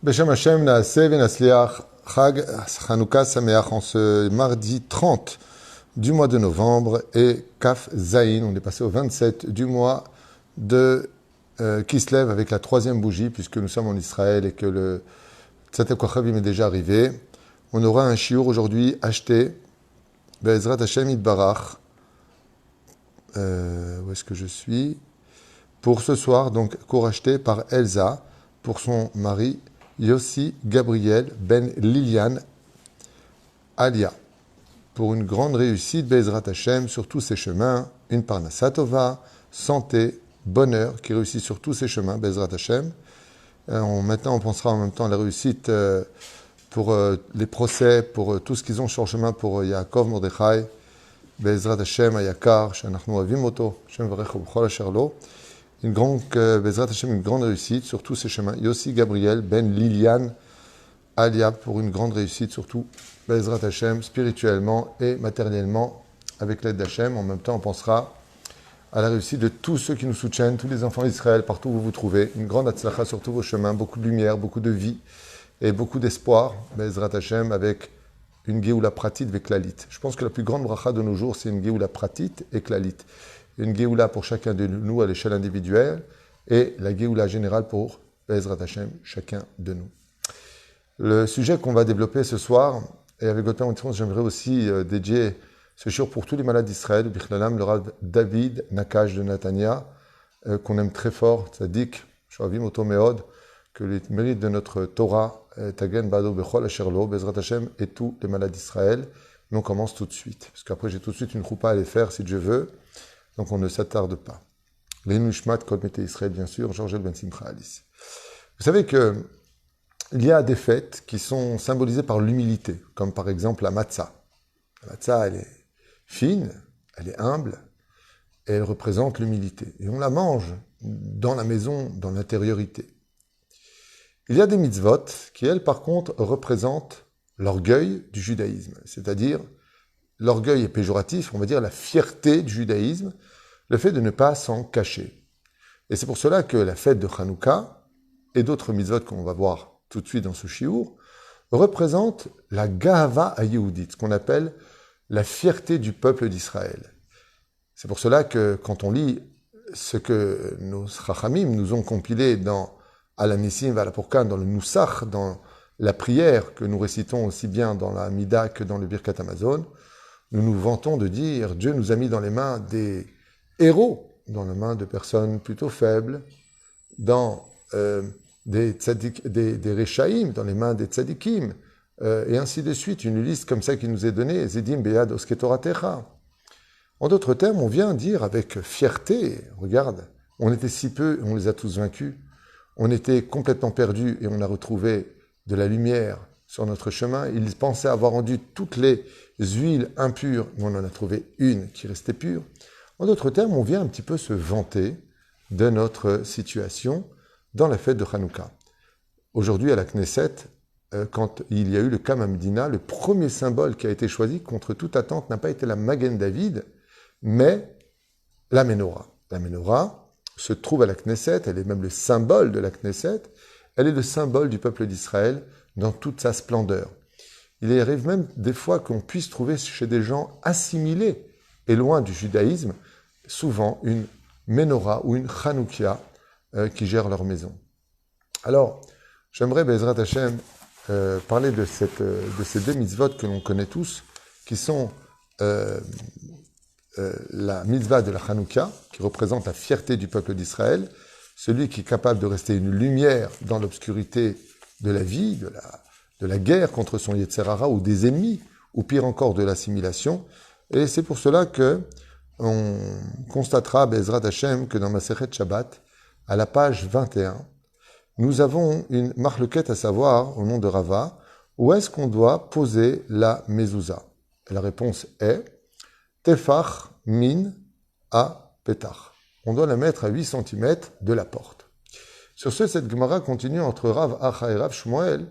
Beshem Hashem Naaseh Venasliach Chag Chanukah Sameach en ce mardi 30 du mois de novembre et Kaf Zayin. On est passé au 27 du mois de Kislev avec la troisième bougie puisque nous sommes en Israël et que le Tzatek Kochavim est déjà arrivé. On aura un shiur aujourd'hui acheté Be'ezrat Hashem Yitbarach. Où est-ce que je suis? Pour ce soir, donc, cours acheté par Elsa pour son mari Yossi Gabriel Ben Lilian Alia. Pour une grande réussite, Be'ezrat Hashem, sur tous ses chemins, une parnassa tova, santé, bonheur, qui réussit sur tous ses chemins, Be'ezrat Hashem. Maintenant, on pensera en même temps à la réussite pour les procès, pour tout ce qu'ils ont sur le chemin pour Yaakov Mordechai, Be'ezrat Hashem, Ayakar, Shanachnu Avim Oto, Shem Varecho B'chol Asher Lo. Une grande, Be'ezrat Hashem, une grande réussite sur tous ces chemins. Yossi Gabriel Ben Lilian Alia pour une grande réussite, surtout Be'ezrat Hashem, spirituellement et matériellement, avec l'aide d'Hashem. En même temps, on pensera à la réussite de tous ceux qui nous soutiennent, tous les enfants d'Israël, partout où vous vous trouvez. Une grande hatzlacha sur tous vos chemins, beaucoup de lumière, beaucoup de vie et beaucoup d'espoir. Be'ezrat Hashem avec une Géoula pratit avec Klalit. Je pense que la plus grande bracha de nos jours, c'est une Géoula pratit et Klalit. Une Géoula pour chacun de nous à l'échelle individuelle et la Géoula générale pour Be'ezrat Hashem, chacun de nous. Le sujet qu'on va développer ce soir, et avec votre permission, j'aimerais aussi dédier ce shiur pour tous les malades d'Israël, Bichlalam, le Rav David Nakash de Natania, qu'on aime très fort, Tzadik, Shoavim Oto Meod, que les mérites de notre Torah, Tagen Bado Bechol Asherlo, Be'ezrat Hashem, et tous les malades d'Israël. Mais on commence tout de suite, parce qu'après j'ai tout de suite une choupa à aller faire si Dieu veut, donc on ne s'attarde pas. Les Nushmat, Kol Mete Israël, bien sûr, Georges Ben Simcha Alice. Vous savez que il y a des fêtes qui sont symbolisées par l'humilité, comme par exemple la matzah. La matzah, elle est fine, elle est humble, et elle représente l'humilité. Et on la mange dans la maison, dans l'intériorité. Il y a des mitzvot qui, elles, par contre, représentent l'orgueil du judaïsme. C'est-à-dire, l'orgueil est péjoratif, on va dire la fierté du judaïsme, le fait de ne pas s'en cacher. Et c'est pour cela que la fête de Hanouka et d'autres mitzvot qu'on va voir tout de suite dans ce shiur représentent la Gahava Yehoudit, ce qu'on appelle la fierté du peuple d'Israël. C'est pour cela que quand on lit ce que nos Chachamim nous ont compilé dans Alanissim Valapurkan, dans le Nusach, dans la prière que nous récitons aussi bien dans la Mida que dans le Birkat Hamazon, nous nous vantons de dire Dieu nous a mis dans les mains des héros, dans les mains de personnes plutôt faibles, dans des Rechaïm, dans les mains des Tzadikim, et ainsi de suite, une liste comme ça qui nous est donnée, Zedim Beyad Osketoratecha. En d'autres termes, on vient dire avec fierté, regarde, on était si peu, on les a tous vaincus, on était complètement perdus et on a retrouvé de la lumière sur notre chemin. Ils pensaient avoir rendu toutes les huiles impures, mais on en a trouvé une qui restait pure. En d'autres termes, on vient un petit peu se vanter de notre situation dans la fête de Hanouka. Aujourd'hui, à la Knesset, quand il y a eu le Kam Hamedina, le premier symbole qui a été choisi contre toute attente n'a pas été la Magen David, mais la Menorah. La Menorah se trouve à la Knesset, elle est même le symbole de la Knesset, elle est le symbole du peuple d'Israël dans toute sa splendeur. Il arrive même des fois qu'on puisse trouver chez des gens assimilés et loin du judaïsme, souvent une Menorah ou une Chanoukia qui gèrent leur maison. Alors, j'aimerais, Be'ezrat Hashem, parler de ces deux mitzvot que l'on connaît tous, qui sont la mitzvah de la Chanoukia, qui représente la fierté du peuple d'Israël, celui qui est capable de rester une lumière dans l'obscurité de la vie, de la guerre contre son Yetzer Hara ou des ennemis, ou pire encore de l'assimilation. Et c'est pour cela que on constatera, Be'ezrat Hashem, que dans Masechet Shabbat, à la page 21, nous avons une marloquette à savoir, au nom de Rava, où est-ce qu'on doit poser la mezouza? Et la réponse est Tefach min a petach. On doit la mettre à 8 cm de la porte. Sur ce, cette Gemara continue entre Rav Acha et Rav Shmuel.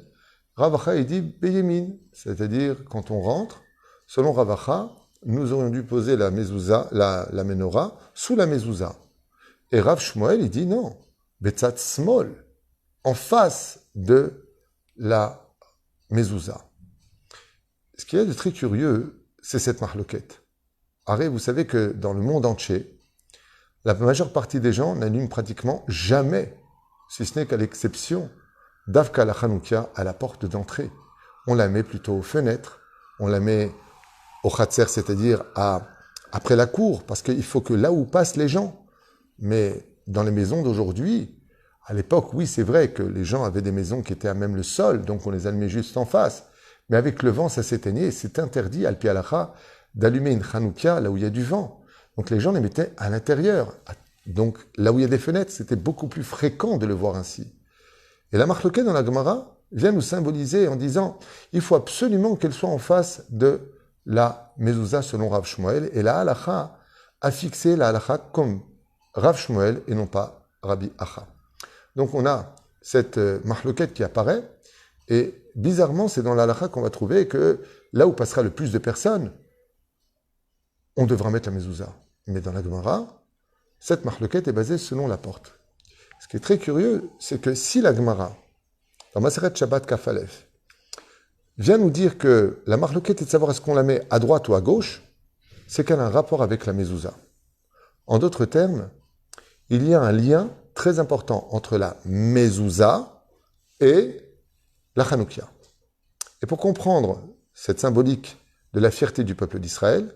Rav Acha, il dit Beyemin, c'est-à-dire quand on rentre, selon Rav Acha, nous aurions dû poser la mezouza, la menorah, sous la mezouza. Et Rav Shmuel, il dit non, Betzat Smol, en face de la mezouza. Ce qui est de très curieux, c'est cette marloquette. Arrête, vous savez que dans le monde entier, la majeure partie des gens n'allument pratiquement jamais, si ce n'est qu'à l'exception d'Avka la Hanoukia à la porte d'entrée. On la met plutôt aux fenêtres, on la met au khatser, c'est-à-dire après la cour, parce qu'il faut que là où passent les gens. Mais dans les maisons d'aujourd'hui, à l'époque, oui, c'est vrai que les gens avaient des maisons qui étaient à même le sol, donc on les allumait juste en face. Mais avec le vent, ça s'éteignait. C'est interdit, al-pi halacha, d'allumer une chanoukia là où il y a du vent. Donc les gens les mettaient à l'intérieur. Donc là où il y a des fenêtres, c'était beaucoup plus fréquent de le voir ainsi. Et la marloquette dans la Gemara vient nous symboliser en disant il faut absolument qu'elle soit en face de la mezouza selon Rav Shmuel. Et la halacha a fixé la halacha comme Rav Shmuel et non pas Rabbi Acha. Donc on a cette marloquette qui apparaît, et bizarrement, c'est dans la halakha qu'on va trouver que là où passera le plus de personnes, on devra mettre la mezouza. Mais dans la Gemara, cette marloquette est basée selon la porte. Ce qui est très curieux, c'est que si la Gemara, dans Maseret Shabbat Kafalef, vient nous dire que la marloquette est de savoir est-ce qu'on la met à droite ou à gauche, c'est qu'elle a un rapport avec la mezouza. En d'autres termes, il y a un lien très important entre la mezouza et la Hanoukia. Et pour comprendre cette symbolique de la fierté du peuple d'Israël,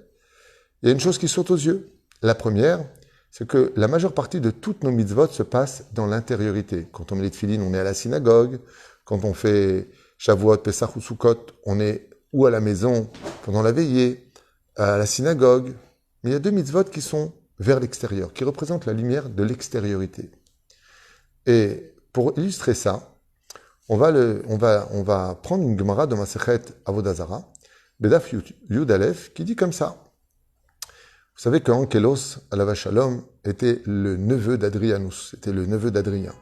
il y a une chose qui saute aux yeux. La première, c'est que la majeure partie de toutes nos mitzvot se passe dans l'intériorité. Quand on met les tefilines, on est à la synagogue. Quand on fait Shavuot, Pesach ou Sukkot, on est ou à la maison pendant la veillée, à la synagogue. Mais il y a deux mitzvot qui sont vers l'extérieur, qui représentent la lumière de l'extériorité. Et pour illustrer ça, on va prendre une Gemara de Masechet Avodazara, Bedaf Yud Aleph, qui dit comme ça. Vous savez qu'Ankelos, Alav Shalom, était le neveu d'Adrianus, c'était le neveu d'Adrien.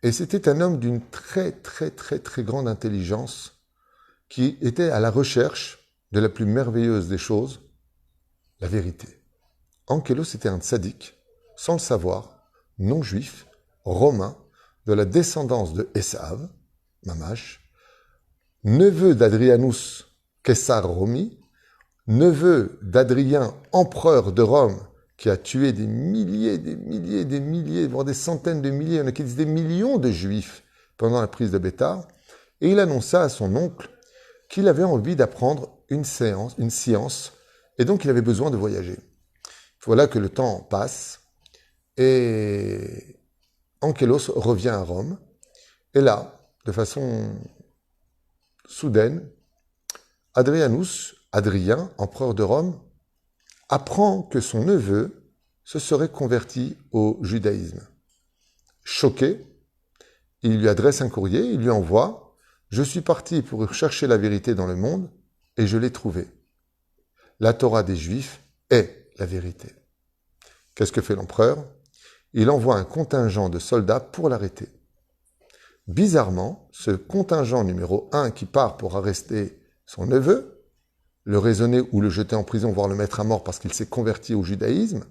Et c'était un homme d'une très, très, très, très grande intelligence qui était à la recherche de la plus merveilleuse des choses, la vérité. Ankelos était un tzaddik, sans le savoir, non juif, romain, de la descendance de Esav, Mamash, neveu d'Adrianus, Kessar Romi, neveu d'Adrien, empereur de Rome, qui a tué des milliers, voire des centaines de milliers, il y en a qui disent des millions de juifs pendant la prise de Bétar, et il annonça à son oncle qu'il avait envie d'apprendre une science, et donc il avait besoin de voyager. Voilà que le temps passe, et Ankelos revient à Rome, et là, de façon soudaine, Adrien, empereur de Rome, apprend que son neveu se serait converti au judaïsme. Choqué, il lui adresse un courrier, il lui envoie « Je suis parti pour chercher la vérité dans le monde, et je l'ai trouvée. La Torah des Juifs est la vérité. » Qu'est-ce que fait l'empereur ? Il envoie un contingent de soldats pour l'arrêter. Bizarrement, ce contingent numéro 1 qui part pour arrêter son neveu, le raisonner ou le jeter en prison, voire le mettre à mort parce qu'il s'est converti au judaïsme,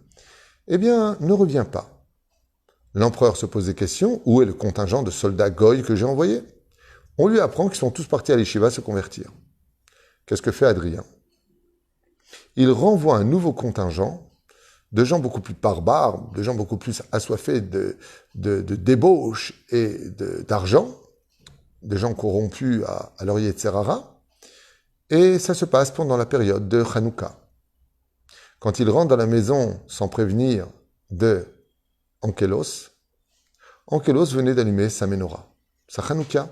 eh bien, ne revient pas. L'empereur se pose des questions. Où est le contingent de soldats goy que j'ai envoyé ? On lui apprend qu'ils sont tous partis à l'Yeshiva se convertir. Qu'est-ce que fait Adrien ? Il renvoie un nouveau contingent de gens beaucoup plus barbares, de gens beaucoup plus assoiffés de débauche et d'argent, de gens corrompus à leur Yetzerara, et ça se passe pendant la période de Hanouka. Quand il rentre dans la maison sans prévenir de Ankelos venait d'allumer sa menorah, sa Hanouka.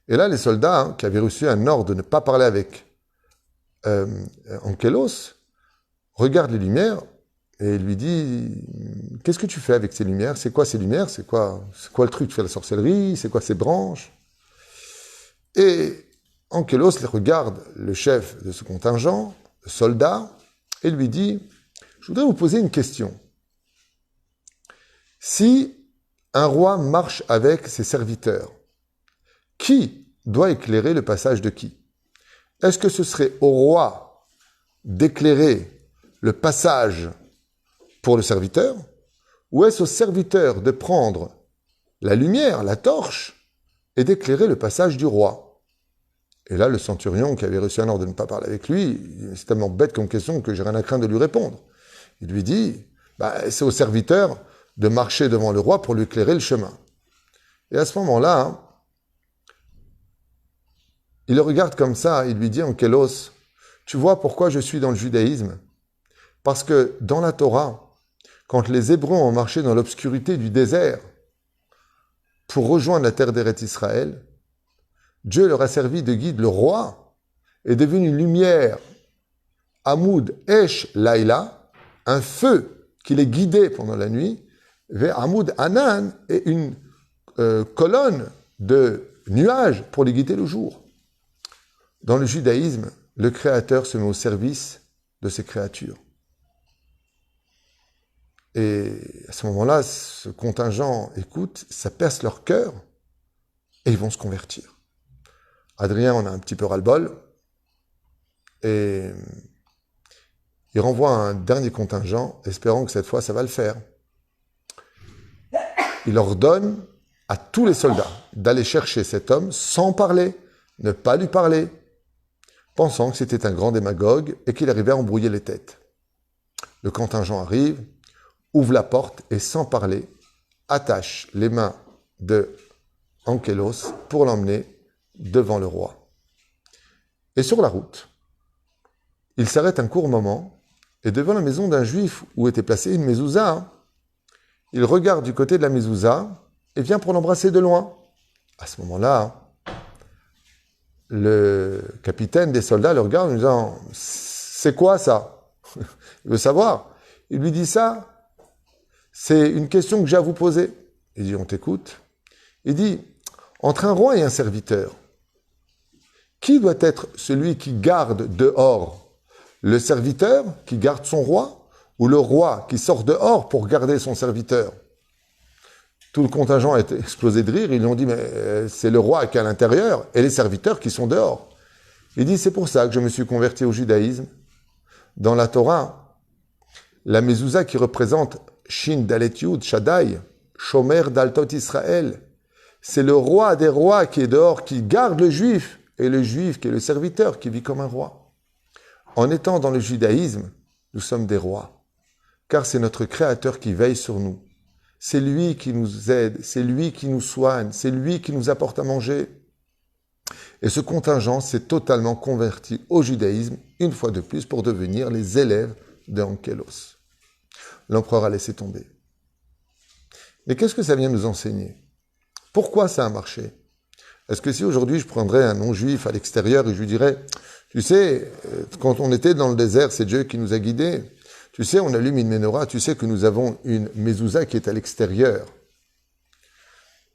Et là, les soldats qui avaient reçu un ordre de ne pas parler avec Ankelos regardent les lumières et lui dit « Qu'est-ce que tu fais avec ces lumières ? C'est quoi ces lumières ? C'est quoi le truc ? Tu fais la sorcellerie ? C'est quoi ces branches ?» Et Ankelos regarde le chef de ce contingent, le soldat, et lui dit « Je voudrais vous poser une question. Si un roi marche avec ses serviteurs, qui doit éclairer le passage de qui ? Est-ce que ce serait au roi d'éclairer le passage pour le serviteur, ou est-ce au serviteur de prendre la lumière, la torche, et d'éclairer le passage du roi. Et là, le centurion qui avait reçu un ordre de ne pas parler avec lui, c'est tellement bête comme question que j'ai rien à craindre de lui répondre. Il lui dit, c'est au serviteur de marcher devant le roi pour lui éclairer le chemin. Et à ce moment-là, il le regarde comme ça, il lui dit, Onkelos, tu vois pourquoi je suis dans le judaïsme? Parce que dans la Torah, quand les Hébreux ont marché dans l'obscurité du désert pour rejoindre la terre d'Eretz Israël, Dieu leur a servi de guide. Le roi est devenu une lumière, Hamoud Esh Laïla, un feu qui les guidait pendant la nuit, vers Hamoud Anan et une colonne de nuages pour les guider le jour. Dans le judaïsme, le Créateur se met au service de ses créatures. Et à ce moment-là, ce contingent écoute, ça perce leur cœur et ils vont se convertir. Adrien en a un petit peu ras-le-bol et il renvoie un dernier contingent, espérant que cette fois ça va le faire. Il ordonne à tous les soldats d'aller chercher cet homme sans parler, ne pas lui parler, pensant que c'était un grand démagogue et qu'il arrivait à embrouiller les têtes. Le contingent arrive, ouvre la porte et sans parler, attache les mains de Onkelos pour l'emmener devant le roi. Et sur la route, il s'arrête un court moment et devant la maison d'un juif où était placée une mezouza, il regarde du côté de la mezouza et vient pour l'embrasser de loin. À ce moment-là, le capitaine des soldats le regarde en lui disant « C'est quoi ça ?» Il veut savoir. Il lui dit ça. C'est une question que j'ai à vous poser. Il dit, on t'écoute. Il dit, entre un roi et un serviteur, qui doit être celui qui garde dehors? Le serviteur qui garde son roi ou le roi qui sort dehors pour garder son serviteur? Tout le contingent a été explosé de rire. Ils lui ont dit, mais c'est le roi qui est à l'intérieur et les serviteurs qui sont dehors. Il dit, c'est pour ça que je me suis converti au judaïsme. Dans la Torah, la mezouza qui représente Shin Dalet Yud, Shaddai, Shomer Daltot Israël. C'est le roi des rois qui est dehors, qui garde le juif, et le juif qui est le serviteur, qui vit comme un roi. En étant dans le judaïsme, nous sommes des rois, car c'est notre Créateur qui veille sur nous. C'est lui qui nous aide, c'est lui qui nous soigne, c'est lui qui nous apporte à manger. Et ce contingent s'est totalement converti au judaïsme, une fois de plus, pour devenir les élèves de Onkelos. L'empereur a laissé tomber. Mais qu'est-ce que ça vient nous enseigner? Pourquoi ça a marché? Est-ce que si aujourd'hui je prendrais un non-juif à l'extérieur et je lui dirais, tu sais, quand on était dans le désert, c'est Dieu qui nous a guidés. Tu sais, on allume une menorah, tu sais que nous avons une mezouza qui est à l'extérieur.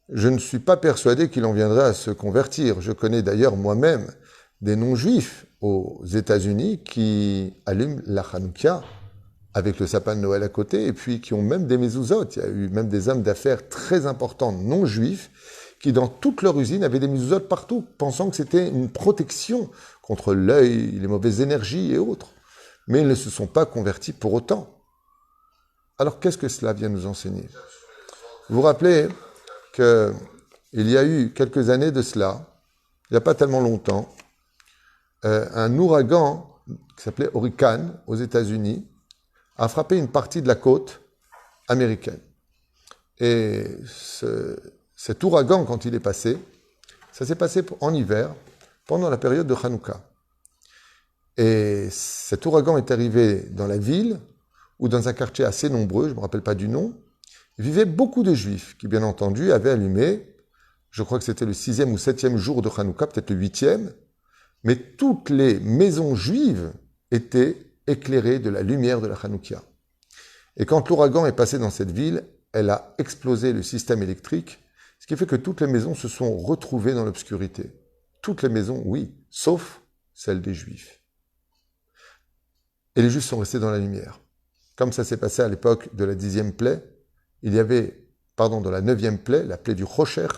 Je ne suis pas persuadé qu'il en viendrait à se convertir. Je connais d'ailleurs moi-même des non-juifs aux États-Unis qui allument la Hanouka avec le sapin de Noël à côté, et puis qui ont même des mezuzot. Il y a eu même des hommes d'affaires très importants non-juifs qui, dans toute leur usine, avaient des mezuzot partout, pensant que c'était une protection contre l'œil, les mauvaises énergies et autres. Mais ils ne se sont pas convertis pour autant. Alors, qu'est-ce que cela vient nous enseigner? Vous vous rappelez qu'il y a eu quelques années de cela, il n'y a pas tellement longtemps, un ouragan qui s'appelait Hurricane aux États-Unis a frappé une partie de la côte américaine. Et cet ouragan, quand il est passé, ça s'est passé en hiver, pendant la période de Hanouka. Et cet ouragan est arrivé dans la ville, ou dans un quartier assez nombreux, je ne me rappelle pas du nom, vivaient beaucoup de Juifs, qui bien entendu avaient allumé, je crois que c'était le 6e ou 7e jour de Hanouka, peut-être le 8e, mais toutes les maisons juives étaient éclairée de la lumière de la Hanouka. Et quand l'ouragan est passé dans cette ville, elle a explosé le système électrique, ce qui fait que toutes les maisons se sont retrouvées dans l'obscurité. Toutes les maisons, oui, sauf celles des Juifs. Et les Juifs sont restés dans la lumière. Comme ça s'est passé à l'époque de la 10e plaie, il y avait, dans la 9e plaie, la plaie du Rocher,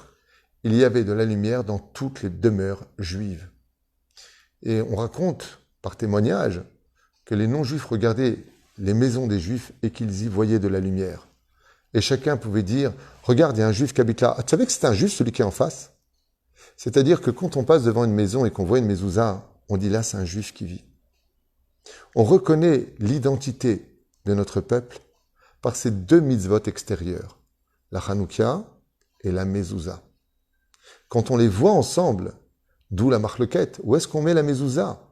il y avait de la lumière dans toutes les demeures juives. Et on raconte, par témoignage, que les non-juifs regardaient les maisons des juifs et qu'ils y voyaient de la lumière. Et chacun pouvait dire, regarde, il y a un juif qui habite là. Ah, tu savais que c'est un juif, celui qui est en face? C'est-à-dire que quand on passe devant une maison et qu'on voit une mezouza, on dit là, c'est un juif qui vit. On reconnaît l'identité de notre peuple par ces deux mitzvot extérieures, la Hanouka et la mezouza. Quand on les voit ensemble, d'où la marloquette, où est-ce qu'on met la mezouza?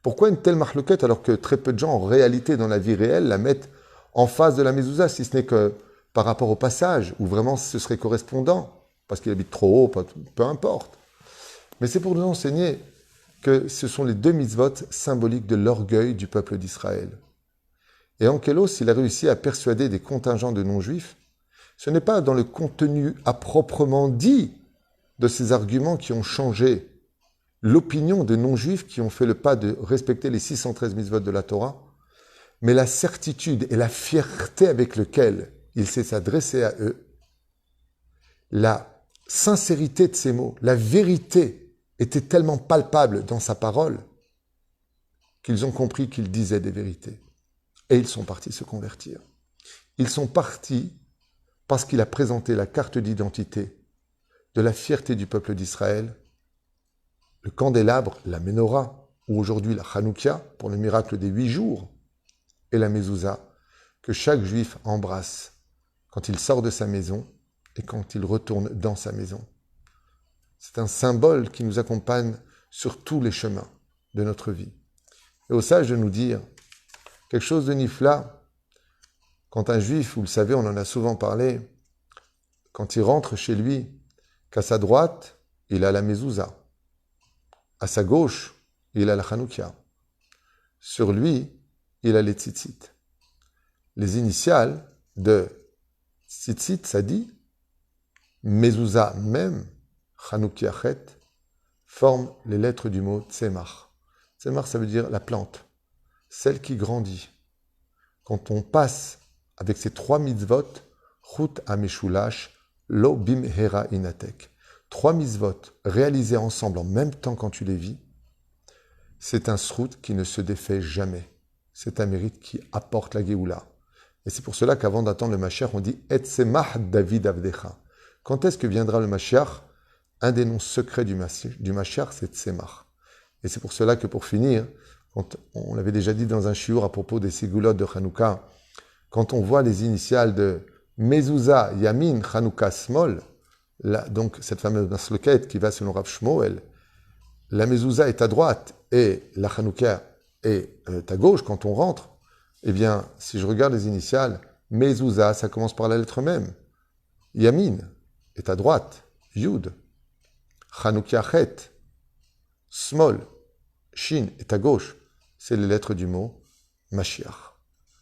Pourquoi une telle marloquette alors que très peu de gens en réalité dans la vie réelle la mettent en face de la mezouza, si ce n'est que par rapport au passage, où vraiment ce serait correspondant, parce qu'il habite trop haut, peu importe. Mais c'est pour nous enseigner que ce sont les deux mitzvot symboliques de l'orgueil du peuple d'Israël. Et Ankelos, il a réussi à persuader des contingents de non-juifs. Ce n'est pas dans le contenu à proprement dit de ces arguments qui ont changé l'opinion des non-juifs qui ont fait le pas de respecter les 613 mitzvot de la Torah, mais la certitude et la fierté avec laquelle il s'est s'adressé à eux, la sincérité de ses mots, la vérité était tellement palpable dans sa parole qu'ils ont compris qu'il disait des vérités. Et ils sont partis se convertir. Ils sont partis parce qu'il a présenté la carte d'identité de la fierté du peuple d'Israël, le candélabre, la menorah, ou aujourd'hui la Hanouka, pour le miracle des 8 jours, et la mezouza, que chaque juif embrasse quand il sort de sa maison et quand il retourne dans sa maison. C'est un symbole qui nous accompagne sur tous les chemins de notre vie. Et au sage de nous dire quelque chose de nifla, quand un juif, vous le savez, on en a souvent parlé, quand il rentre chez lui, qu'à sa droite, il a la mezouza. À sa gauche, il a la Hanouka. Sur lui, il a les tzitzit. Les initiales de tzitzit, ça dit, mezouza même, Hanouka chet, forment les lettres du mot tzemach. Tzemach, ça veut dire la plante, celle qui grandit. Quand on passe avec ces 3 mitzvot, chut ameshulash, lo bimhera inatek. 3 mitzvot réalisés ensemble en même temps quand tu les vis, c'est un srout qui ne se défait jamais. C'est un mérite qui apporte la Géoula. Et c'est pour cela qu'avant d'attendre le Mashiach, on dit « Et semach David avdecha ». Quand est-ce que viendra le Mashiach? Un des noms secrets du Mashiach, c'est Tsemach. Et c'est pour cela que pour finir, quand on l'avait déjà dit dans un shiur à propos des Sigulot de Hanouka, quand on voit les initiales de Mezouza, Yamin, Hanouka, Smol, donc cette fameuse masloquette qui va selon Rav Shmuel, la mezouza est à droite et la Hanouka est à gauche quand on rentre, eh bien, si je regarde les initiales, mezouza, ça commence par la lettre même. Yamin est à droite, Yud. Hanouka chet, Smol, Shin est à gauche. C'est les lettres du mot Mashiach.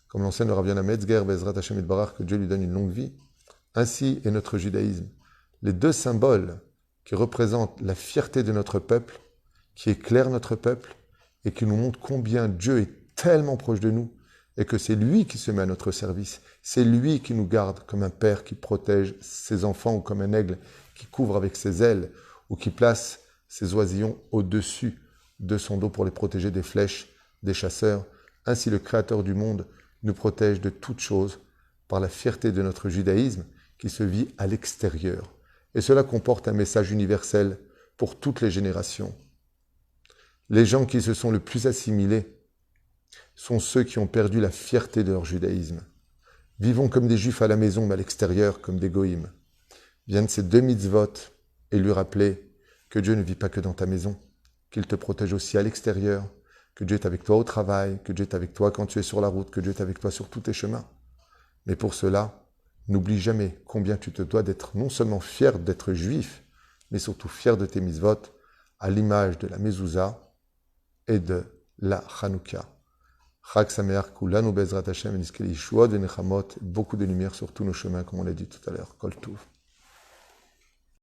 Comme l'enseigne le Rav Yonah Metzger, Bezrat Hashem Yitbarach, que Dieu lui donne une longue vie. Ainsi est notre judaïsme. Les deux symboles qui représentent la fierté de notre peuple, qui éclairent notre peuple et qui nous montrent combien Dieu est tellement proche de nous et que c'est lui qui se met à notre service. C'est lui qui nous garde comme un père qui protège ses enfants ou comme un aigle qui couvre avec ses ailes ou qui place ses oisillons au-dessus de son dos pour les protéger des flèches, des chasseurs. Ainsi, le Créateur du monde nous protège de toutes choses par la fierté de notre judaïsme qui se vit à l'extérieur. Et cela comporte un message universel pour toutes les générations. Les gens qui se sont le plus assimilés sont ceux qui ont perdu la fierté de leur judaïsme. Vivons comme des juifs à la maison, mais à l'extérieur, comme des goïms. Viennent ces 2 mitzvot et lui rappeler que Dieu ne vit pas que dans ta maison, qu'il te protège aussi à l'extérieur, que Dieu est avec toi au travail, que Dieu est avec toi quand tu es sur la route, que Dieu est avec toi sur tous tes chemins. Mais pour cela, n'oublie jamais combien tu te dois d'être non seulement fier d'être juif, mais surtout fier de tes mitzvot, à l'image de la mezouza et de la Hanouka. Chag Sameach Kulanu Bezrat Hashem, beaucoup de lumière sur tous nos chemins, comme on l'a dit tout à l'heure. Kol Tuv.